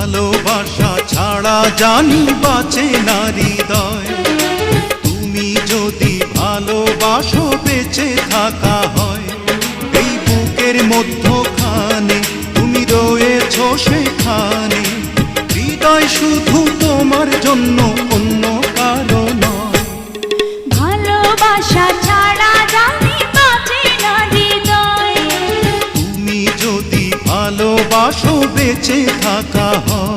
ভালোবাসা ছাড়া জানি বাঁচে না হৃদয়। তুমি যদি ভালোবাসো বেঁচে থাকা হয়। এই বুকের মধ্যখানে তুমি রয়েছো সেখানে, হৃদয় শুধু তোমার জন্য, অন্য কারো নয়। ভালোবাসা ছাড়া জানি বাঁচে না হৃদয়। তুমি যদি ভালোবাসো বেঁচে থাকা হয়।